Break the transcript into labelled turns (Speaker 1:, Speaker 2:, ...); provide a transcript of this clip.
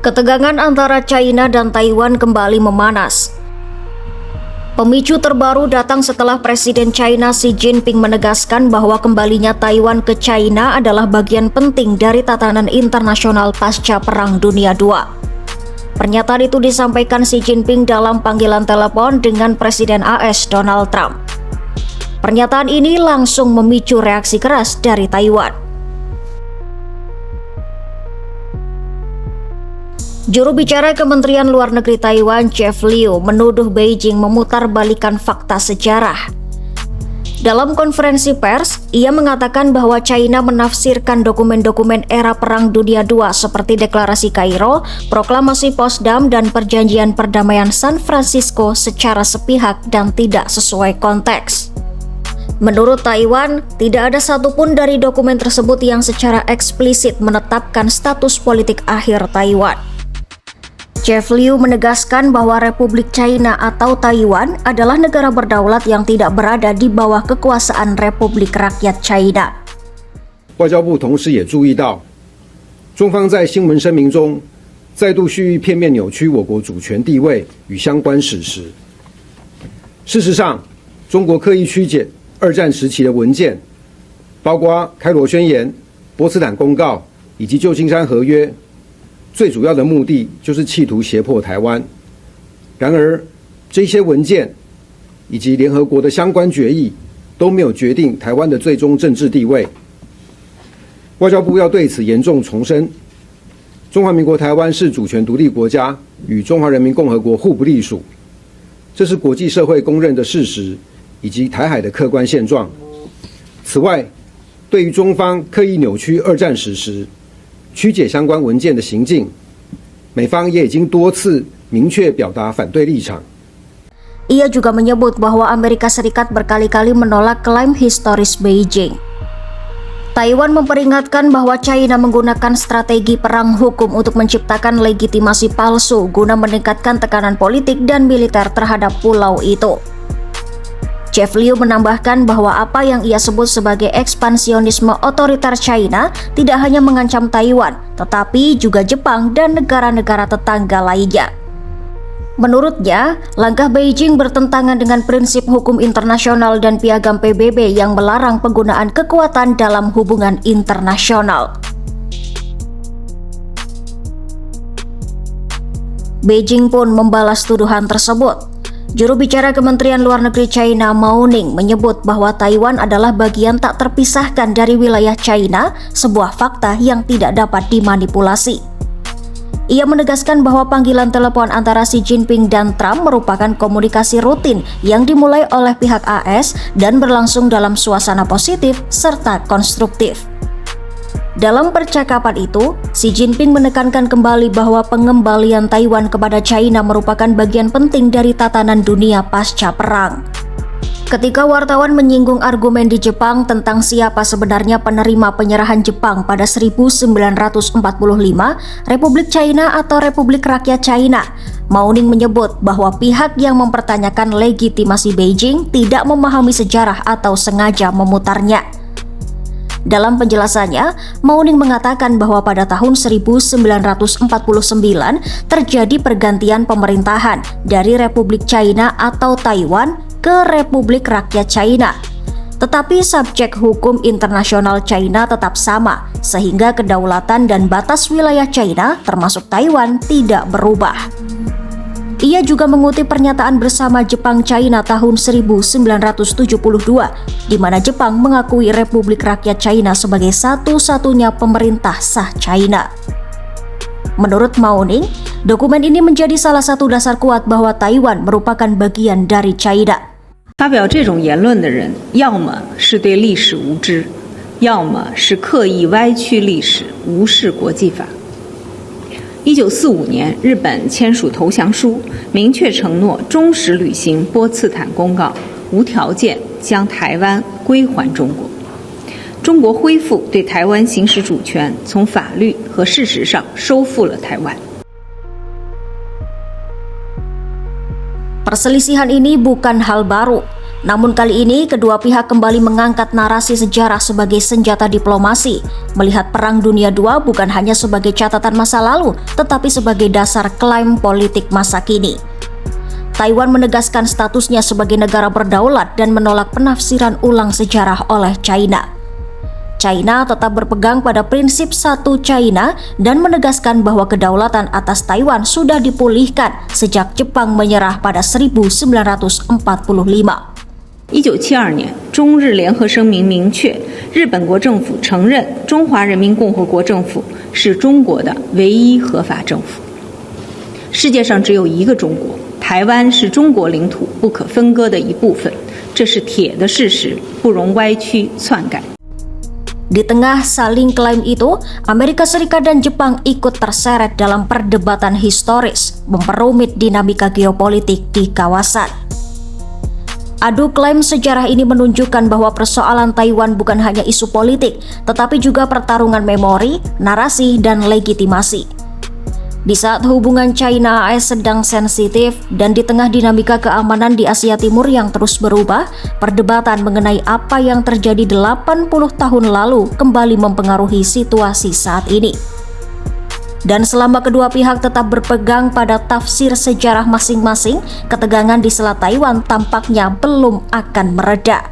Speaker 1: Ketegangan antara China dan Taiwan kembali memanas. Pemicu terbaru datang setelah Presiden China Xi Jinping menegaskan bahwa kembalinya Taiwan ke China adalah bagian penting dari tatanan internasional pasca Perang Dunia II. Pernyataan itu disampaikan Xi Jinping dalam panggilan telepon dengan Presiden AS Donald Trump. Pernyataan ini langsung memicu reaksi keras dari Taiwan. Juru bicara Kementerian Luar Negeri Taiwan, Jeff Liu, menuduh Beijing memutarbalikkan fakta sejarah. Dalam konferensi pers, ia mengatakan bahwa China menafsirkan dokumen-dokumen era Perang Dunia II seperti Deklarasi Kairo, Proklamasi Potsdam, dan Perjanjian Perdamaian San Francisco secara sepihak dan tidak sesuai konteks. Menurut Taiwan, tidak ada satupun dari dokumen tersebut yang secara eksplisit menetapkan status politik akhir Taiwan. Jeff Liu menegaskan bahwa Republik China atau Taiwan adalah negara berdaulat yang tidak berada di bawah kekuasaan Republik Rakyat China.
Speaker 2: 外交部同时也注意到，中方在新闻声明中再度蓄意片面扭曲我国主权地位与相关史实。事实上，中国刻意曲解二战时期的文件，包括开罗宣言、波茨坦公告以及旧金山合约。 最主要的目的就是企图胁迫台湾。然而，这些文件以及联合国的相关决议都没有决定台湾的最终政治地位。外交部要对此严重重申：中华民国台湾是主权独立国家，与中华人民共和国互不隶属，这是国际社会公认的事实，以及台海的客观现状。此外，对于中方刻意扭曲二战史实。 曲解相关文件的行径，美方也已经多次明确表达反对立场。
Speaker 1: Ia juga menyebut bahwa Amerika Serikat berkali-kali menolak klaim historis Beijing. Taiwan memperingatkan bahwa China menggunakan strategi perang hukum untuk menciptakan legitimasi palsu guna meningkatkan tekanan politik dan militer terhadap pulau itu. Jeff Liu menambahkan bahwa apa yang ia sebut sebagai ekspansionisme otoriter China tidak hanya mengancam Taiwan, tetapi juga Jepang dan negara-negara tetangga lainnya. Menurutnya, langkah Beijing bertentangan dengan prinsip hukum internasional dan piagam PBB yang melarang penggunaan kekuatan dalam hubungan internasional. Beijing pun membalas tuduhan tersebut. Juru bicara Kementerian Luar Negeri China Mao Ning menyebut bahwa Taiwan adalah bagian tak terpisahkan dari wilayah China, sebuah fakta yang tidak dapat dimanipulasi. Ia menegaskan bahwa panggilan telepon antara Xi Jinping dan Trump merupakan komunikasi rutin yang dimulai oleh pihak AS dan berlangsung dalam suasana positif serta konstruktif. Dalam percakapan itu, Xi Jinping menekankan kembali bahwa pengembalian Taiwan kepada China merupakan bagian penting dari tatanan dunia pasca perang. Ketika wartawan menyinggung argumen di Jepang tentang siapa sebenarnya penerima penyerahan Jepang pada 1945, Republik China atau Republik Rakyat China, Mao Ning menyebut bahwa pihak yang mempertanyakan legitimasi Beijing tidak memahami sejarah atau sengaja memutarnya. Dalam penjelasannya, Mao Ning mengatakan bahwa pada tahun 1949 terjadi pergantian pemerintahan dari Republik China atau Taiwan ke Republik Rakyat China. Tetapi subjek hukum internasional China tetap sama, sehingga kedaulatan dan batas wilayah China termasuk Taiwan tidak berubah. Ia juga mengutip pernyataan bersama Jepang-China tahun 1972, di mana Jepang mengakui Republik Rakyat China sebagai satu-satunya pemerintah sah China. Menurut Mao Ning, dokumen ini menjadi salah satu dasar kuat bahwa Taiwan merupakan bagian dari China.
Speaker 3: 发表这种言论的人，要么是对历史无知，要么是刻意歪曲历史，无视国际法。 1945年，日本签署投降书，明确承诺忠实履行波茨坦公告，无条件将台湾归还中国。中国恢复对台湾行使主权，从法律和事实上收复了台湾。
Speaker 1: Perselisihan ini bukan hal baru. Namun kali ini kedua pihak kembali mengangkat narasi sejarah sebagai senjata diplomasi, melihat Perang Dunia II bukan hanya sebagai catatan masa lalu, tetapi sebagai dasar klaim politik masa kini. Taiwan menegaskan statusnya sebagai negara berdaulat dan menolak penafsiran ulang sejarah oleh China. China tetap berpegang pada prinsip satu China dan menegaskan bahwa kedaulatan atas Taiwan sudah dipulihkan sejak Jepang menyerah pada 1945.
Speaker 3: 1972年，中日联合声明明确，日本国政府承认中华人民共和国政府是中国的唯一合法政府。世界上只有一个中国，台湾是中国领土不可分割的一部分，这是铁的事实，不容歪曲篡改。
Speaker 1: Di tengah saling klaim itu, Amerika Serikat dan Jepang ikut terseret dalam perdebatan historis, memperumit dinamika geopolitik di kawasan. Adu klaim sejarah ini menunjukkan bahwa persoalan Taiwan bukan hanya isu politik, tetapi juga pertarungan memori, narasi, dan legitimasi. Di saat hubungan China-AS sedang sensitif dan di tengah dinamika keamanan di Asia Timur yang terus berubah, perdebatan mengenai apa yang terjadi 80 tahun lalu kembali mempengaruhi situasi saat ini. Dan selama kedua pihak tetap berpegang pada tafsir sejarah masing-masing, ketegangan di Selat Taiwan tampaknya belum akan mereda.